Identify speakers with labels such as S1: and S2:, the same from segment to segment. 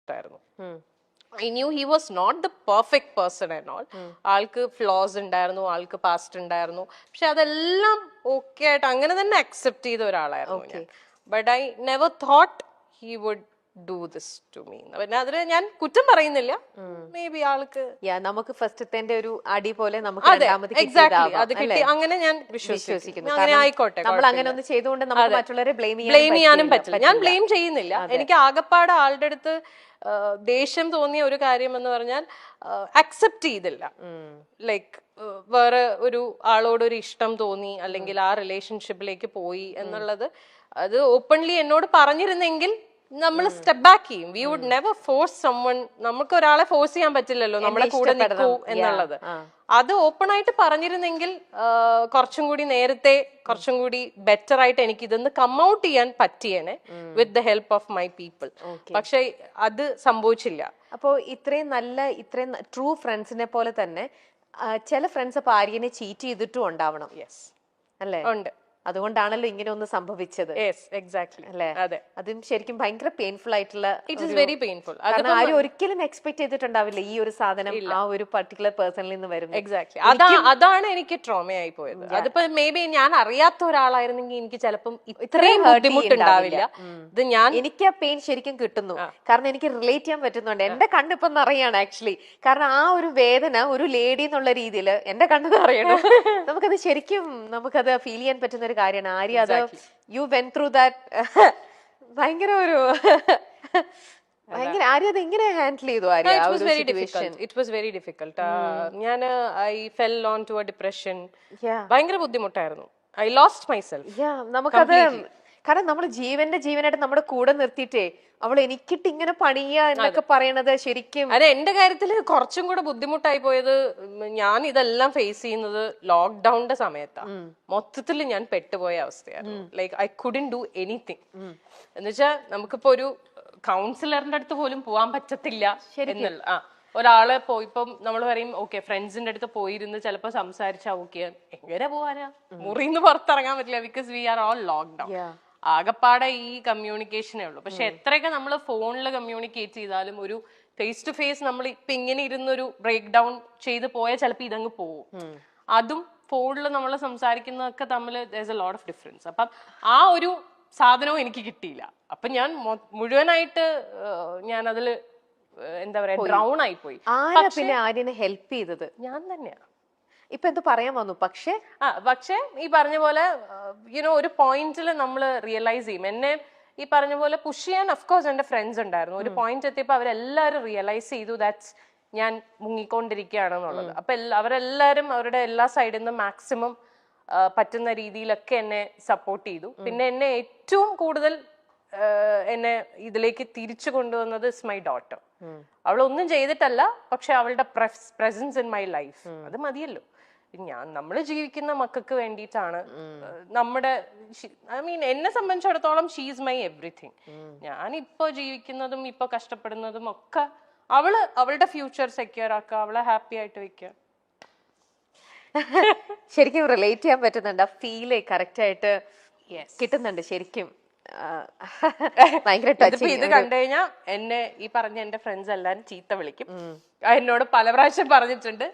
S1: ഇഷ്ടമായിരുന്നു. I knew he was not the perfect person and all. ആൾക്ക് flows ഉണ്ടായിരുന്നു, ആൾക്ക് പാസ്റ്റ് ഉണ്ടായിരുന്നു, പക്ഷെ അതെല്ലാം ഓക്കെ ആയിട്ട് അങ്ങനെ തന്നെ അക്സെപ്റ്റ് ചെയ്ത ഒരാളായിരുന്നു ഞാൻ. But I never thought he would do this to me. പിന്നെ അതിന് ഞാൻ കുറ്റം പറയുന്നില്ല, മേ ബി ആൾക്ക്
S2: നമുക്ക് ഫസ്റ്റത്തെ ഒരു അടി പോലെ
S1: എക്സാക്ട്ലി അത് കിട്ടി, അങ്ങനെ ഞാൻ വിശ്വസിക്കുന്നു. അങ്ങനെ ആയിക്കോട്ടെ,
S2: നമ്മൾ അങ്ങനെ ഒന്ന് ചെയ്തുകൊണ്ട് നമുക്ക് മറ്റുള്ളവരെ ബ്ലെയിം
S1: ചെയ്യാനും പറ്റില്ല. ഞാൻ ബ്ലെയിം ചെയ്യുന്നില്ല. എനിക്ക് ആകപ്പാട് ആളുടെ അടുത്ത് ദേഷ്യം തോന്നിയ ഒരു കാര്യം എന്ന് പറഞ്ഞാൽ അക്സെപ്റ്റ് ചെയ്തില്ല. ലൈക്ക് വേറെ ഒരു ആളോട് ഒരു ഇഷ്ടം തോന്നി അല്ലെങ്കിൽ ആ റിലേഷൻഷിപ്പിലേക്ക് പോയി എന്നുള്ളത് അത് ഓപ്പൺലി എന്നോട് പറഞ്ഞിരുന്നെങ്കിൽ നമ്മൾ സ്റ്റെപ്പ് ബാക്ക് ചെയ്യും. We would never force someone. നമുക്ക് ഒരാളെ ഫോഴ്സ് ചെയ്യാൻ പറ്റില്ലല്ലോ നമ്മളെ കൂടെ നിൽക്കൂ എന്നുള്ളത്. അത് ഓപ്പൺ ആയിട്ട് പറഞ്ഞിരുന്നെങ്കിൽ കുറച്ചും കൂടി നേരത്തെ, കുറച്ചും കൂടി ബെറ്റർ ആയിട്ട് എനിക്ക് ഇതൊന്ന് കം ഔട്ട് ചെയ്യാൻ പറ്റിയേനെ with the help of my people. പക്ഷെ അത് സംഭവിച്ചില്ല.
S2: അപ്പോ ഇത്രയും ട്രൂ ഫ്രണ്ട്സിനെ പോലെ തന്നെ ചില ഫ്രണ്ട്സ് അപ്പൊ ആര്യനെ ചീറ്റ് ചെയ്തിട്ടും ഉണ്ടാവണം.
S1: യെസ്,
S2: അല്ലേ?
S1: ഉണ്ട്.
S2: അതുകൊണ്ടാണല്ലോ ഇങ്ങനെ ഒന്ന് സംഭവിച്ചത്.
S1: അല്ലേ?
S2: അതും ശരിക്കും ഭയങ്കര പെയിൻഫുൾ ആയിട്ടുള്ള,
S1: ഇറ്റ് ഈസ് വെരി പെയിൻഫുൾ.
S2: കാരണം ആരും ഒരിക്കലും എക്സ്പെക്ട് ചെയ്തിട്ടുണ്ടാവില്ല ഈ ഒരു സാധനം ആ ഒരു പർട്ടിക്കുലർ പേഴ്സണിൽ നിന്ന് വരും.
S1: എക്സാക്ട്ലി അതാണ് എനിക്ക് ട്രോമയായി പോയത്. അതിപ്പോ മേ ബി ഞാൻ അറിയാത്ത ഒരാളായിരുന്നെങ്കിൽ എനിക്ക് ചിലപ്പം ഇത്രയും ബുദ്ധിമുട്ടുണ്ടാവില്ല. ഇത്
S2: എനിക്ക് ആ പെയിൻ ശരിക്കും കിട്ടുന്നു, കാരണം എനിക്ക് റിലേറ്റ് ചെയ്യാൻ പറ്റുന്നുണ്ട്. എന്റെ കണ്ണിപ്പം നിറയാണ് ആക്ച്വലി. കാരണം ആ ഒരു വേദന ഒരു ലേഡി എന്നുള്ള രീതിയിൽ എന്റെ കണ്ണ് നിറയണം. നമുക്കത് ശരിക്കും നമുക്കത് ഫീൽ ചെയ്യാൻ പറ്റുന്ന ഒരു കാര്യമാണ്. ആര്യ അത് യു വെന്റ് ത്രൂ ദാറ്റ്. ഭയങ്കര ഒരു ആര്യ അത് ഇങ്ങനെ ഹാൻഡിൽ ചെയ്തു. Arya
S1: it was very difficult. ഞാൻ I fell on to a depression. ഭയങ്കര ബുദ്ധിമുട്ടായിരുന്നു. I lost myself.
S2: നമുക്കത് കാരണം നമ്മൾ ജീവനായിട്ട് നമ്മുടെ കൂടെ നിർത്തിയിട്ടേ അവൾ എനിക്കിട്ട് ഇങ്ങനെ പണിയ എന്നൊക്കെ പറയണത് ശരിക്കും.
S1: അതെ, എന്റെ കാര്യത്തിൽ കുറച്ചും കൂടെ ബുദ്ധിമുട്ടായി പോയത് ഞാൻ ഇതെല്ലാം ഫേസ് ചെയ്യുന്നത് ലോക്ക്ഡൌണിന്റെ സമയത്താണ്. മൊത്തത്തിൽ ഞാൻ പെട്ടുപോയ അവസ്ഥയാണ്. Like I couldn't do anything. എന്നുവെച്ചാൽ നമുക്കിപ്പോ ഒരു കൗൺസിലറിന്റെ അടുത്ത് പോലും പോവാൻ പറ്റത്തില്ല എന്നുള്ള ഒരാളെ ഇപ്പം നമ്മൾ പറയും ഓക്കെ ഫ്രണ്ട്സിന്റെ അടുത്ത് പോയിരുന്ന് ചിലപ്പോ സംസാരിച്ചാ ഓക്കെ, എങ്ങനെ പോവാനാ? മുറിന്ന് പുറത്തിറങ്ങാൻ പറ്റില്ല, because we are all lockdown. ആകപ്പാടെ ഈ കമ്മ്യൂണിക്കേഷനേ ഉള്ളൂ. പക്ഷെ എത്രയൊക്കെ നമ്മൾ ഫോണിൽ കമ്മ്യൂണിക്കേറ്റ് ചെയ്താലും ഒരു ഫേസ് ടു ഫേസ് നമ്മൾ ഇപ്പൊ ഇങ്ങനെ ഇരുന്നൊരു ബ്രേക്ക് ഡൗൺ ചെയ്ത് പോയാൽ ചിലപ്പോൾ ഇതങ്ങ് പോവും. അതും ഫോണിൽ നമ്മൾ സംസാരിക്കുന്നതൊക്കെ തമ്മിൽ there's a lot of difference. അപ്പം ആ ഒരു സാധനവും എനിക്ക് കിട്ടിയില്ല. അപ്പൊ ഞാൻ മുഴുവനായിട്ട് ഞാൻ അതില് എന്താ പറയാ ഡ്രൗൺ ആയി പോയി.
S2: പിന്നെ ആര്യനെ ഹെൽപ്പ് ചെയ്തത് ഞാൻ
S1: തന്നെയാണ്.
S2: ഇപ്പൊ എന്ത് പറയാൻ വന്നു? പക്ഷേ
S1: ഈ പറഞ്ഞ പോലെ യുനോ ഒരു പോയിന്റിൽ നമ്മൾ റിയലൈസ് ചെയ്യും. എന്നെ ഈ പറഞ്ഞ പോലെ പുഷ് ചെയ്യാൻ അഫ്കോഴ്സ് എന്റെ ഫ്രണ്ട്സ് ഉണ്ടായിരുന്നു. ഒരു പോയിന്റ് എത്തിയപ്പോൾ അവരെല്ലാവരും റിയലൈസ് ചെയ്തു ദാറ്റ്സ് ഞാൻ മുങ്ങിക്കൊണ്ടിരിക്കുകയാണെന്നുള്ളത്. അപ്പൊ അവരെല്ലാവരും അവരുടെ എല്ലാ സൈഡിൽ നിന്നും മാക്സിമം പറ്റുന്ന രീതിയിലൊക്കെ എന്നെ സപ്പോർട്ട് ചെയ്തു. പിന്നെ എന്നെ ഏറ്റവും കൂടുതൽ എന്നെ ഇതിലേക്ക് തിരിച്ചു കൊണ്ടുവന്നത് ഇസ് മൈ ഡോട്ടർ. അവളൊന്നും ചെയ്തിട്ടല്ല, പക്ഷെ അവളുടെ പ്രസൻസ് ഇൻ മൈ ലൈഫ് അത് മതിയല്ലോ. നമ്മള് ജീവിക്കുന്ന മക്കൾക്ക് വേണ്ടിയിട്ടാണ്. നമ്മുടെ ഐ മീൻ എന്നെ സംബന്ധിച്ചിടത്തോളം ഷീസ് മൈ എവറിഥിങ്. ഞാൻ ഇപ്പൊ ജീവിക്കുന്നതും ഇപ്പൊ കഷ്ടപ്പെടുന്നതും ഒക്കെ അവളുടെ ഫ്യൂച്ചർ സെക്യൂർ ആക്കുക, അവളെ ഹാപ്പി ആയിട്ട് വെക്കുക.
S2: ശരിക്കും റിലേറ്റ് ചെയ്യാൻ പറ്റുന്നുണ്ട്. ആ ഫീല് കറക്റ്റ് ആയിട്ട് കിട്ടുന്നുണ്ട് ശരിക്കും. ഭയങ്കര
S1: ഇത് കണ്ടുകഴിഞ്ഞാ എന്നെ ഈ പറഞ്ഞ എന്റെ ഫ്രണ്ട്സ് എല്ലാരും ചീത്ത വിളിക്കും. എന്നോട് പല പ്രാവശ്യം പറഞ്ഞിട്ടുണ്ട്,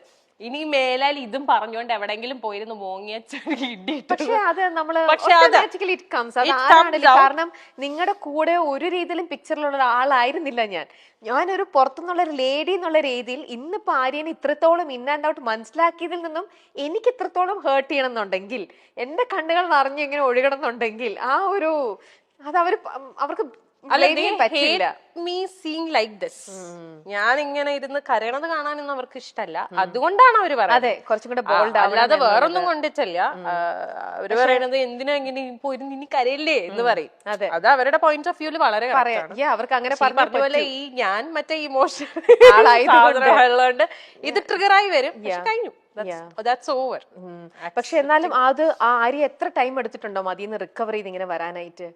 S1: ഇനി മേലാൽ ഇതും പറഞ്ഞുകൊണ്ട് എവിടെങ്കിലും പോയിരുന്നു മോങ്ങിയ.
S2: കാരണം നിങ്ങളുടെ കൂടെ ഒരു രീതിയിലും പിക്ചറിലുള്ള ആളായിരുന്നില്ല ഞാനൊരു പുറത്തുനിന്നുള്ള ഒരു ലേഡി എന്നുള്ള രീതിയിൽ ഇന്നിപ്പോ ആര്യനെ ഇത്രത്തോളം ഇൻ ആൻഡ് ഔട്ട് മനസ്സിലാക്കിയതിൽ നിന്നും എനിക്ക് ഇത്രത്തോളം ഹേർട്ട് ചെയ്യണം എന്നുണ്ടെങ്കിൽ, എന്റെ കണ്ണുകൾ നിറഞ്ഞ് ഇങ്ങനെ ഒഴുകണം എന്നുണ്ടെങ്കിൽ ആ ഒരു അത് അവർക്ക്
S1: ഞാൻ ഇങ്ങനെ ഇരുന്ന് കരയണത് കാണാനൊന്നും അവർക്ക് ഇഷ്ടമല്ല. അതുകൊണ്ടാണ് അവര് പറയുന്നത്, അല്ലാതെ വേറൊന്നും കൊണ്ടിട്ടല്ല. അവര് പറയണത് എന്തിനാ ഇങ്ങനെ ഇനി കരയില്ലേ എന്ന് പറയും. അത് അവരുടെ പോയിന്റ് ഓഫ് വ്യൂല് വളരെ
S2: അവർക്ക് അങ്ങനെ
S1: പറഞ്ഞ പോലെ ഈ ഞാൻ മറ്റേ ഇമോഷൻ ഉള്ളതുകൊണ്ട് ഇത് ട്രിഗറായി വരും. കഴിഞ്ഞു,
S2: പക്ഷെ എന്നാലും അത് ആര്യ എത്ര ടൈം എടുത്തിട്ടുണ്ടോ അതിന്ന് റിക്കവർ ചെയ്ത് ഇങ്ങനെ വരാനായിട്ട്?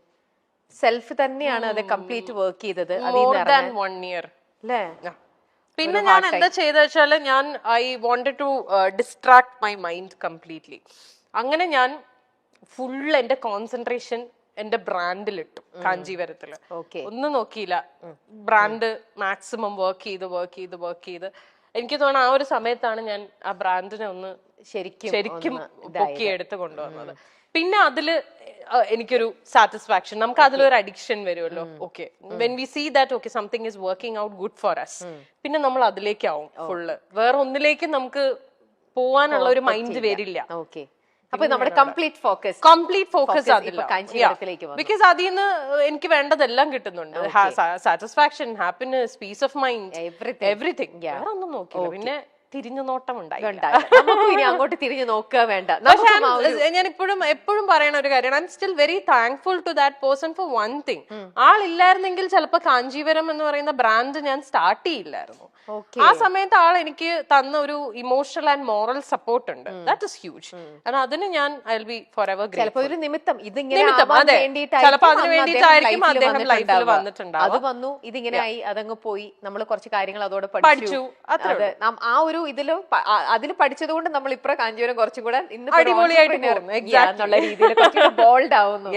S2: സെൽഫ് തന്നെയാണ് അത് കംപ്ലീറ്റ് വർക്ക് ചെയ്തത്.
S1: പിന്നെ ഞാൻ എന്താ ചെയ്ത വെച്ചാല് ഞാൻ I wanted to distract my mind completely. അങ്ങനെ ഞാൻ ഫുൾ എന്റെ കോൺസെൻട്രേഷൻ എന്റെ ബ്രാൻഡിലിട്ടു കാഞ്ചീവരത്തില്.
S2: ഓക്കെ.
S1: ഒന്നും നോക്കിയില്ല, ബ്രാൻഡ് മാക്സിമം വർക്ക് ചെയ്ത് എനിക്ക് തോന്നുന്നു ആ ഒരു സമയത്താണ് ഞാൻ ആ ബ്രാൻഡിനെ ഒന്ന് ശരിക്കും പൊക്കി എടുത്ത് കൊണ്ടുവന്നത്. പിന്നെ അതില് എനിക്കൊരു സാറ്റിസ്ഫാക്ഷൻ, നമുക്ക് അതിലൊരു അഡിക്ഷൻ വരുമല്ലോ. Okay, when we see that okay something is working out good for us, പിന്നെ നമ്മൾ അതിലേക്കാവും ഫുള്ള്. വേറെ ഒന്നിലേക്കും നമുക്ക് പോവാനുള്ള ഒരു മൈൻഡ് വരില്ല.
S2: ഓക്കെ. അപ്പൊ നമ്മുടെ കംപ്ലീറ്റ് ഫോക്കസ്
S1: അതില്ല. ബിക്കോസ് അതിൽ നിന്ന് എനിക്ക് വേണ്ടതെല്ലാം കിട്ടുന്നുണ്ട്. Satisfaction, happiness, peace of mind, everything. വേറെ ഒന്നും നോക്കില്ല. പിന്നെ തിരിഞ്ഞു നോട്ടം ഉണ്ടായി.
S2: ഇനി അങ്ങോട്ട് തിരിഞ്ഞു നോക്കുക വേണ്ട.
S1: ഞാൻ എപ്പോഴും പറയണ ഒരു കാര്യമാണ്, I'm still very thankful to that person for one thing. ആളില്ലായിരുന്നെങ്കിൽ ചിലപ്പോ കാഞ്ചീവരം എന്ന് പറയുന്ന ബ്രാൻഡ് ഞാൻ സ്റ്റാർട്ട് ചെയ്യില്ലായിരുന്നു. ആ സമയത്ത് ആൾ എനിക്ക് തന്ന ഒരു ഇമോഷണൽ ആൻഡ് മോറൽ സപ്പോർട്ട് ഉണ്ട്. That is huge. കാരണം അതിന് ഞാൻ I will be for ever grateful.
S2: ഒരു നിമിത്തം
S1: അതെ, ചിലപ്പോ അതിന് വേണ്ടിയിട്ടായിരിക്കും അദ്ദേഹം ലൈഫിൽ വന്നിട്ടുണ്ടാവും.
S2: അത് വന്നു, ഇതിങ്ങനെ ആയി, അതങ്ങ് പോയി, നമ്മൾ കുറച്ച് കാര്യങ്ങൾ അതോടെ
S1: പഠിച്ചു.
S2: ആ ഒരു അതിൽ പഠിച്ചത് കൊണ്ട് നമ്മൾ ഇപ്പറ കാഞ്ചീവരം കുറച്ചും കൂടെ
S1: അടിപൊളിയായിട്ട്
S2: എന്നുള്ള രീതിയിൽ ബോൾഡ് ആവുന്നു.